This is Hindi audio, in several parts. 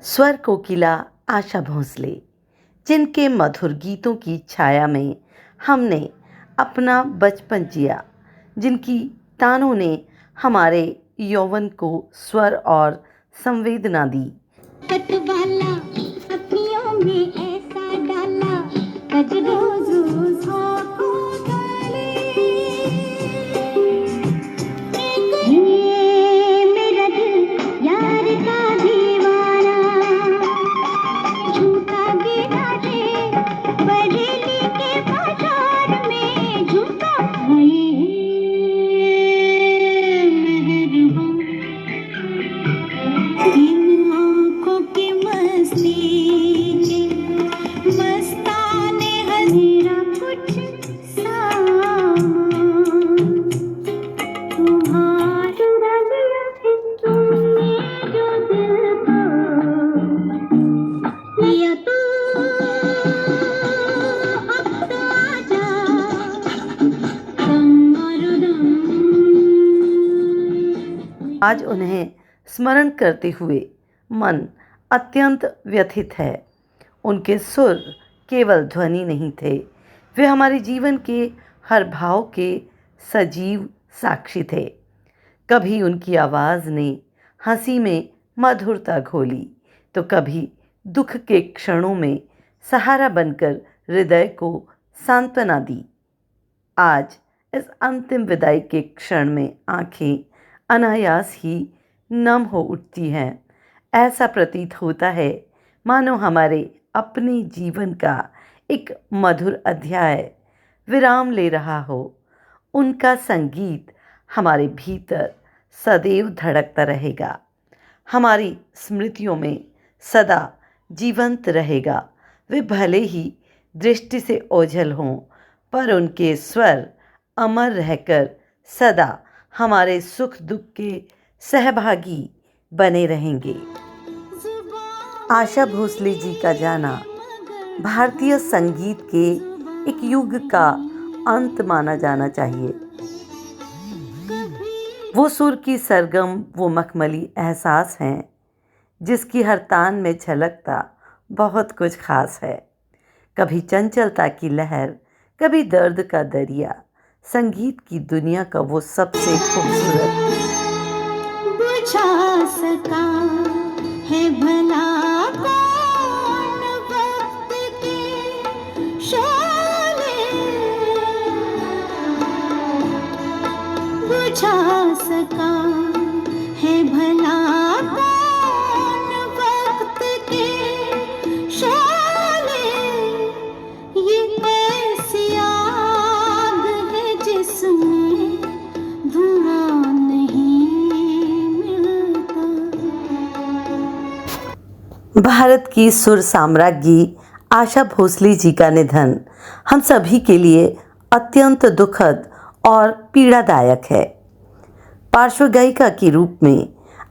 स्वर कोकिला आशा भोसले, जिनके मधुर गीतों की छाया में हमने अपना बचपन जिया, जिनकी तानों ने हमारे यौवन को स्वर और संवेदना दी। पतवाला अखियों में ऐसा डाला, कजरो रोज होठों गले। ये मेरा दिल यार का दीवाना, झूठा गिरा रे बरेली के बाजार में, झूठा इन आँखों की मस्ती के मस्ताने हज़ीरा कुछ सामान, तुम्हारा दिया है तुमने जो दिल को लिया, तो अब तो आजा दम और दम। आज उन्हें स्मरण करते हुए मन अत्यंत व्यथित है। उनके सुर केवल ध्वनि नहीं थे, वे हमारे जीवन के हर भाव के सजीव साक्षी थे। कभी उनकी आवाज़ ने हंसी में मधुरता घोली, तो कभी दुख के क्षणों में सहारा बनकर हृदय को सांत्वना दी। आज इस अंतिम विदाई के क्षण में आंखें अनायास ही नम हो उठती हैं। ऐसा प्रतीत होता है मानो हमारे अपने जीवन का एक मधुर अध्याय विराम ले रहा हो। उनका संगीत हमारे भीतर सदैव धड़कता रहेगा, हमारी स्मृतियों में सदा जीवंत रहेगा। वे भले ही दृष्टि से ओझल हों, पर उनके स्वर अमर रहकर सदा हमारे सुख दुख के सहभागी बने रहेंगे। आशा भोसले जी का जाना भारतीय संगीत के एक युग का अंत माना जाना चाहिए। वो सुर की सरगम, वो मखमली एहसास हैं जिसकी हर तान में झलकता बहुत कुछ खास है। कभी चंचलता की लहर, कभी दर्द का दरिया, संगीत की दुनिया का वो सबसे खूबसूरत बुझा सका है भला कौन वक्त के शोले, बुझा सका है भला कौन वक्त के शोले। ये ऐसी आग है जिसमें धुआं नहीं मिलता। भारत की सुर साम्राज्ञी आशा भोसले जी का निधन हम सभी के लिए अत्यंत दुखद और पीड़ादायक है। पार्श्व गायिका के रूप में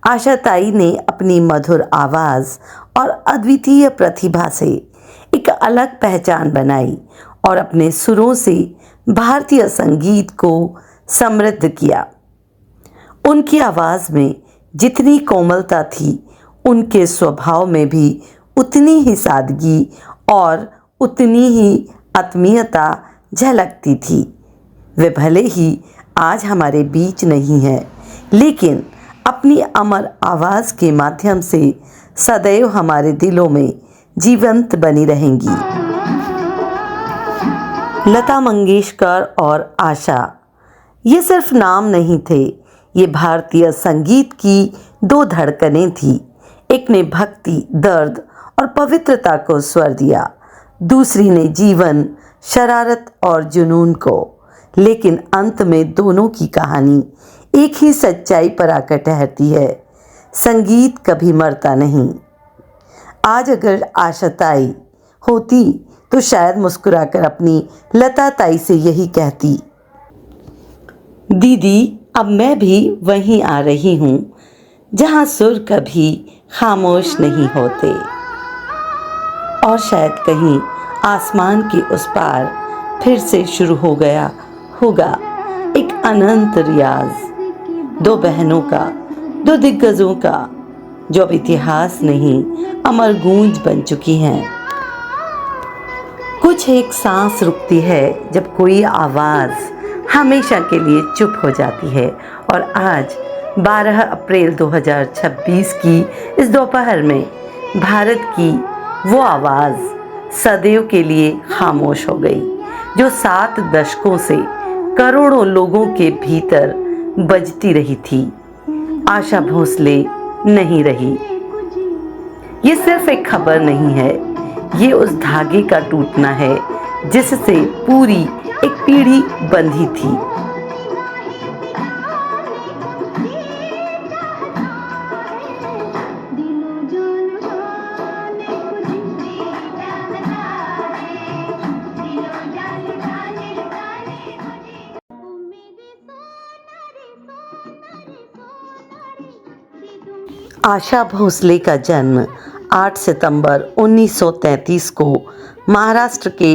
आशा ताई ने अपनी मधुर आवाज़ और अद्वितीय प्रतिभा से एक अलग पहचान बनाई और अपने सुरों से भारतीय संगीत को समृद्ध किया। उनकी आवाज़ में जितनी कोमलता थी, उनके स्वभाव में भी उतनी ही सादगी और उतनी ही आत्मीयता झलकती थी। वे भले ही आज हमारे बीच नहीं हैं, लेकिन अपनी अमर आवाज़ के माध्यम से सदैव हमारे दिलों में जीवंत बनी रहेंगी। लता मंगेशकर और आशा, ये सिर्फ नाम नहीं थे, ये भारतीय संगीत की दो धड़कनें थी। एक ने भक्ति, दर्द और पवित्रता को स्वर दिया, दूसरी ने जीवन, शरारत और जुनून को। लेकिन अंत में दोनों की कहानी एक ही सच्चाई पर आकर ठहरती है, संगीत कभी मरता नहीं। आज अगर आशा ताई होती तो शायद मुस्कुराकर अपनी लता ताई से यही कहती, दीदी अब मैं भी वहीं आ रही हूँ जहाँ सुर कभी खामोश नहीं होते। और शायद कहीं आसमान के उस पार फिर से शुरू हो गया होगा एक अनंत रियाज, दो बहनों का, दो दिग्गजों का, जो अब इतिहास नहीं अमर गूंज बन चुकी हैं। कुछ एक सांस रुकती है जब कोई आवाज़ हमेशा के लिए चुप हो जाती है। और आज 12 अप्रैल 2026 की इस दोपहर में भारत की वो आवाज़ सदैव के लिए खामोश हो गई, जो 7 दशकों से करोड़ों लोगों के भीतर बजती रही थी। आशा भोसले नहीं रही। ये सिर्फ एक खबर नहीं है, ये उस धागे का टूटना है जिससे पूरी एक पीढ़ी बंधी थी। आशा भोसले का जन्म 8 सितंबर 1933 को महाराष्ट्र के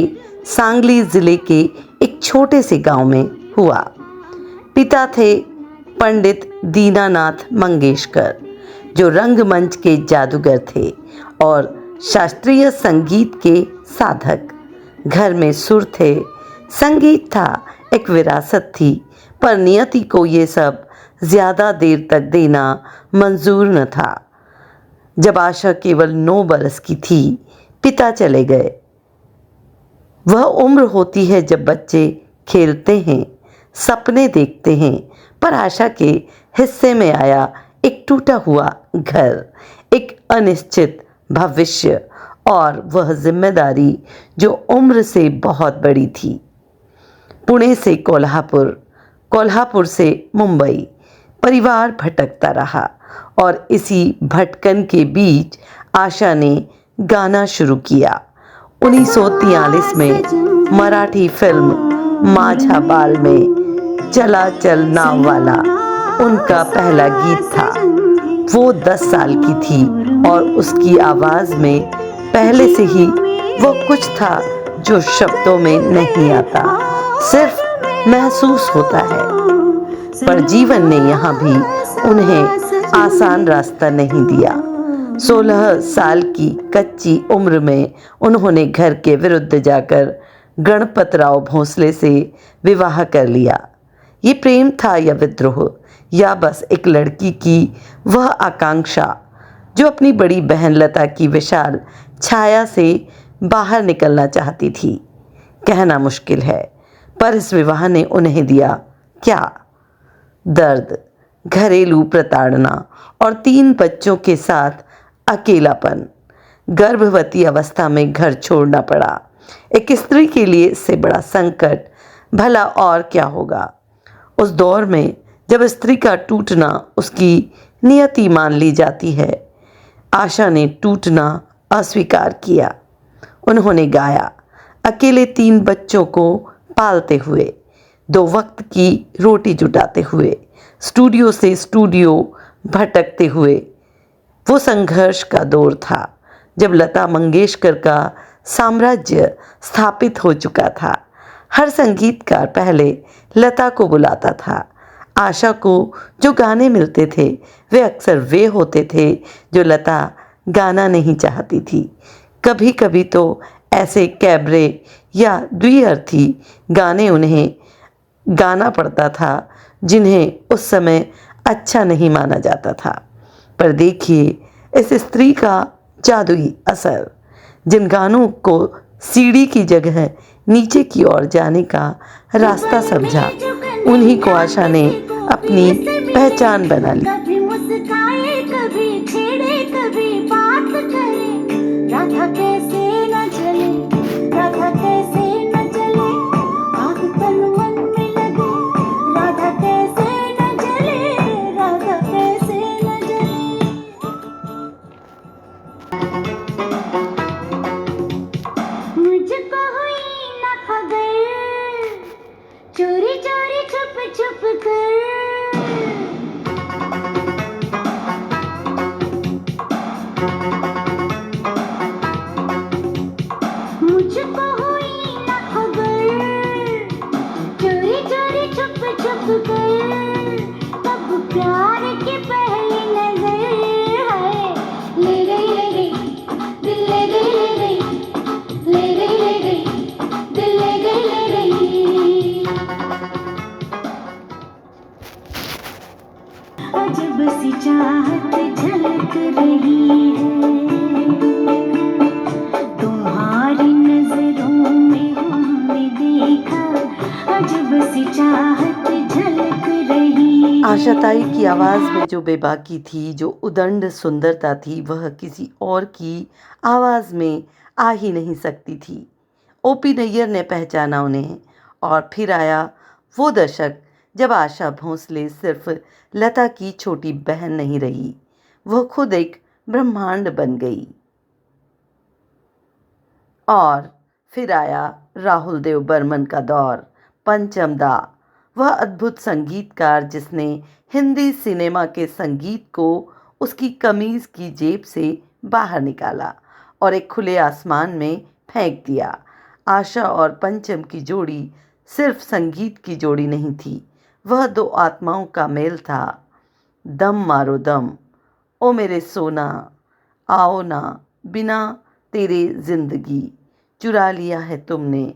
सांगली ज़िले के एक छोटे से गांव में हुआ। पिता थे पंडित दीनानाथ मंगेशकर, जो रंगमंच के जादूगर थे और शास्त्रीय संगीत के साधक। घर में सुर थे, संगीत था, एक विरासत थी, पर नियति को ये सब ज़्यादा देर तक देना मंजूर न था। जब आशा केवल 9 बरस की थी, पिता चले गए। वह उम्र होती है जब बच्चे खेलते हैं, सपने देखते हैं, पर आशा के हिस्से में आया एक टूटा हुआ घर, एक अनिश्चित भविष्य और वह जिम्मेदारी जो उम्र से बहुत बड़ी थी। पुणे से कोल्हापुर, कोल्हापुर से मुंबई, परिवार भटकता रहा और इसी भटकन के बीच आशा ने गाना शुरू किया। 1943 में मराठी फिल्म माझा बाल में चला चल नाव वाला उनका पहला गीत था। वो 10 साल की थी और उसकी आवाज़ में पहले से ही वो कुछ था जो शब्दों में नहीं आता, सिर्फ महसूस होता है। पर जीवन ने यहाँ भी उन्हें आसान रास्ता नहीं दिया। 16 साल की कच्ची उम्र में उन्होंने घर के विरुद्ध जाकर गणपतराव भोसले से विवाह कर लिया। ये प्रेम था या विद्रोह, या बस एक लड़की की वह आकांक्षा जो अपनी बड़ी बहन लता की विशाल छाया से बाहर निकलना चाहती थी। कहना मुश्किल है, पर इस विवाह ने उन्हें दिया क्या? दर्द, घरेलू प्रताड़ना और 3 बच्चों के साथ अकेलापन। गर्भवती अवस्था में घर छोड़ना पड़ा। एक स्त्री के लिए इससे बड़ा संकट भला और क्या होगा। उस दौर में जब स्त्री का टूटना उसकी नियति मान ली जाती है, आशा ने टूटना अस्वीकार किया। उन्होंने गाया, अकेले 3 बच्चों को पालते हुए, 2 वक्त की रोटी जुटाते हुए, स्टूडियो से स्टूडियो भटकते हुए। वो संघर्ष का दौर था जब लता मंगेशकर का साम्राज्य स्थापित हो चुका था। हर संगीतकार पहले लता को बुलाता था। आशा को जो गाने मिलते थे वे अक्सर वे होते थे जो लता गाना नहीं चाहती थी। कभी कभी तो ऐसे कैबरे या द्विअर्थी गाने उन्हें गाना पड़ता था जिन्हें उस समय अच्छा नहीं माना जाता था। पर देखिए इस स्त्री का जादुई असर। जिन गानों को सीढ़ी की जगह नीचे की ओर जाने का रास्ता समझा, उन्हीं को आशा ने अपनी पहचान बना ली। कभी मुस्काए, कभी छेड़े, कभी बात करे, राधा कैसे न चले, राधा कैसे न चले, आग तन मन में लगे, राधा कैसे न जले, राधा कैसे न जले। मुझको हुई न खबर, चोरी चोरी छुप छुप कर, मुझको हुई न खबर, चोरी चोरी छुप छुप कर, तब प्यार की पहली नजर है ले गई अजब सी चाहत झलक रही है, तुम्हारी नजरों में हमने देखा अजब सी चाहत झलक रही है। आशाताई की आवाज़ में जो बेबाकी थी, जो उदंड सुंदरता थी, वह किसी और की आवाज़ में आ ही नहीं सकती थी। ओपी नैयर ने पहचाना उन्हें, और फिर आया वो दशक जब आशा भोंसले सिर्फ लता की छोटी बहन नहीं रही, वह खुद एक ब्रह्मांड बन गई। और फिर आया राहुल देव बर्मन का दौर, पंचम दा, वह अद्भुत संगीतकार जिसने हिंदी सिनेमा के संगीत को उसकी कमीज़ की जेब से बाहर निकाला और एक खुले आसमान में फेंक दिया। आशा और पंचम की जोड़ी सिर्फ संगीत की जोड़ी नहीं थी, वह दो आत्माओं का मेल था। दम मारो दम, ओ मेरे सोना, आओ ना, बिना तेरे जिंदगी चुरा लिया है तुमने।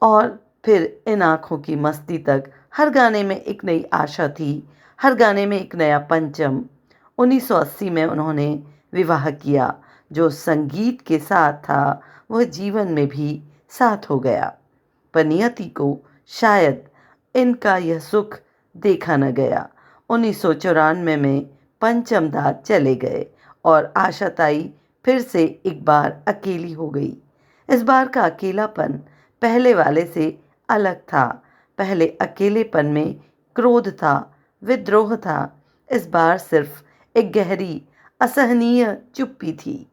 और फिर इन आँखों की मस्ती तक, हर गाने में एक नई आशा थी, हर गाने में एक नया पंचम। 1980 में उन्होंने विवाह किया। जो संगीत के साथ था वह जीवन में भी साथ हो गया, पर नियति को शायद इनका यह सुख देखा न गया। 1994 में पंचम दा चले गए और आशाताई फिर से एक बार अकेली हो गई। इस बार का अकेलापन पहले वाले से अलग था। पहले अकेलेपन में क्रोध था, विद्रोह था। इस बार सिर्फ एक गहरी असहनीय चुप्पी थी।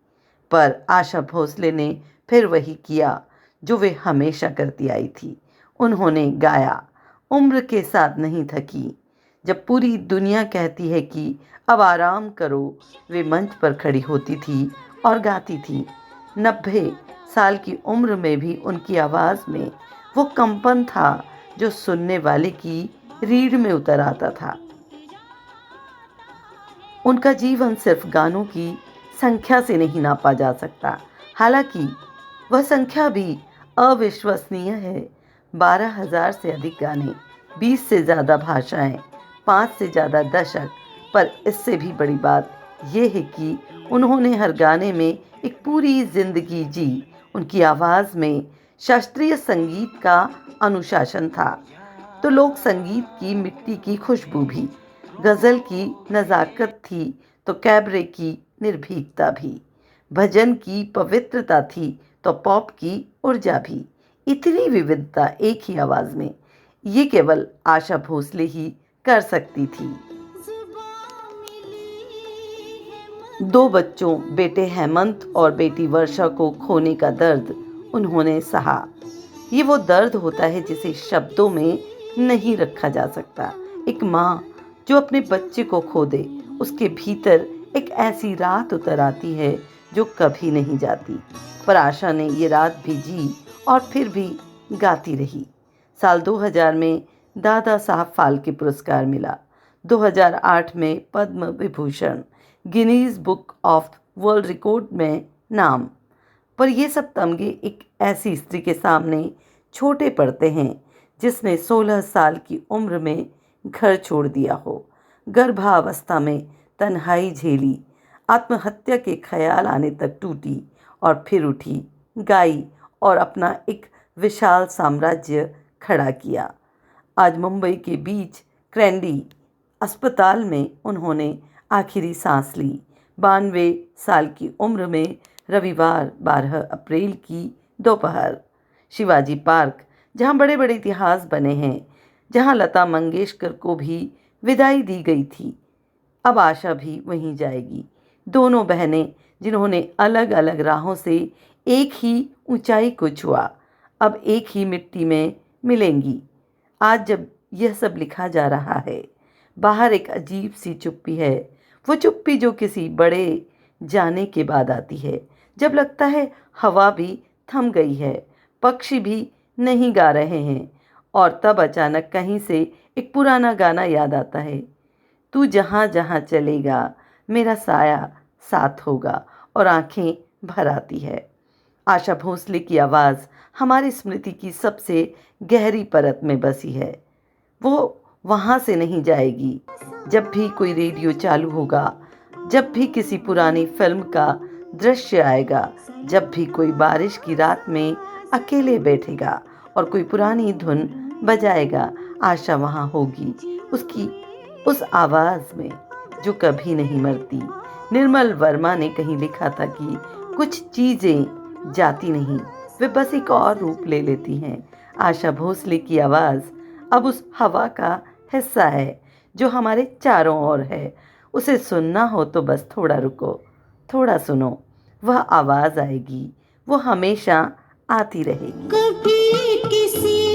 पर आशा भोसले ने फिर वही किया जो वे हमेशा करती आई थी। उन्होंने गाया, उम्र के साथ नहीं थकी। जब पूरी दुनिया कहती है कि अब आराम करो, वे मंच पर खड़ी होती थी और गाती थी। 90 साल की उम्र में भी उनकी आवाज़ में वो कंपन था जो सुनने वाले की रीढ़ में उतर आता था। उनका जीवन सिर्फ गानों की संख्या से नहीं नापा जा सकता, हालांकि वह संख्या भी अविश्वसनीय है। 12,000 से अधिक गाने, 20 से ज़्यादा भाषाएं, 5 से ज़्यादा दशक। पर इससे भी बड़ी बात यह है कि उन्होंने हर गाने में एक पूरी जिंदगी जी। उनकी आवाज़ में शास्त्रीय संगीत का अनुशासन था, तो लोक संगीत की मिट्टी की खुशबू भी। गज़ल की नज़ाकत थी तो कैबरे की निर्भीकता भी। भजन की पवित्रता थी तो पॉप की ऊर्जा भी। इतनी विविधता एक ही आवाज़ में, ये केवल आशा भोसले ही कर सकती थी। 2 बच्चों, बेटे हेमंत और बेटी वर्षा को खोने का दर्द उन्होंने सहा। ये वो दर्द होता है जिसे शब्दों में नहीं रखा जा सकता। एक माँ जो अपने बच्चे को खो दे, उसके भीतर एक ऐसी रात उतर आती है जो कभी नहीं जाती। पर आशा ने ये रात भी जी और फिर भी गाती रही। साल 2000 में दादा साहब फाल्के पुरस्कार मिला, 2008 में Padma Vibhushan, Guinness book of world record में नाम। पर ये सब तमगे एक ऐसी स्त्री के सामने छोटे पड़ते हैं जिसने 16 साल की उम्र में घर छोड़ दिया हो, गर्भावस्था में तन्हाई झेली, आत्महत्या के ख्याल आने तक टूटी और फिर उठी, गाई और अपना एक विशाल साम्राज्य खड़ा किया। आज मुंबई के बीच क्रैंडी अस्पताल में उन्होंने आखिरी सांस ली। 92 साल की उम्र में रविवार 12 अप्रैल की दोपहर, शिवाजी पार्क, जहाँ बड़े बड़े इतिहास बने हैं, जहाँ लता मंगेशकर को भी विदाई दी गई थी, अब आशा भी वहीं जाएगी। दोनों बहनें जिन्होंने अलग अलग राहों से एक ही ऊंचाई को छुआ, अब एक ही मिट्टी में मिलेंगी। आज जब यह सब लिखा जा रहा है, बाहर एक अजीब सी चुप्पी है। वो चुप्पी जो किसी बड़े जाने के बाद आती है, जब लगता है हवा भी थम गई है, पक्षी भी नहीं गा रहे हैं, और तब अचानक कहीं से एक पुराना गाना याद आता है, तू जहाँ जहाँ चलेगा मेरा साया साथ होगा, और आंखें भर आती है। आशा भोसले की आवाज़ हमारी स्मृति की सबसे गहरी परत में बसी है। वो वहाँ से नहीं जाएगी। जब भी कोई रेडियो चालू होगा, जब भी किसी पुरानी फिल्म का दृश्य आएगा, जब भी कोई बारिश की रात में अकेले बैठेगा और कोई पुरानी धुन बजाएगा, आशा वहाँ होगी, उसकी उस आवाज़ में जो कभी नहीं मरती। निर्मल वर्मा ने कहीं लिखा था कि कुछ चीज़ें जाती नहीं, वे बस एक और रूप ले लेती हैं। आशा भोसले की आवाज़ अब उस हवा का हिस्सा है जो हमारे चारों ओर है। उसे सुनना हो तो बस थोड़ा रुको, थोड़ा सुनो, वह आवाज़ आएगी, वो हमेशा आती रहेगी। कभी किसी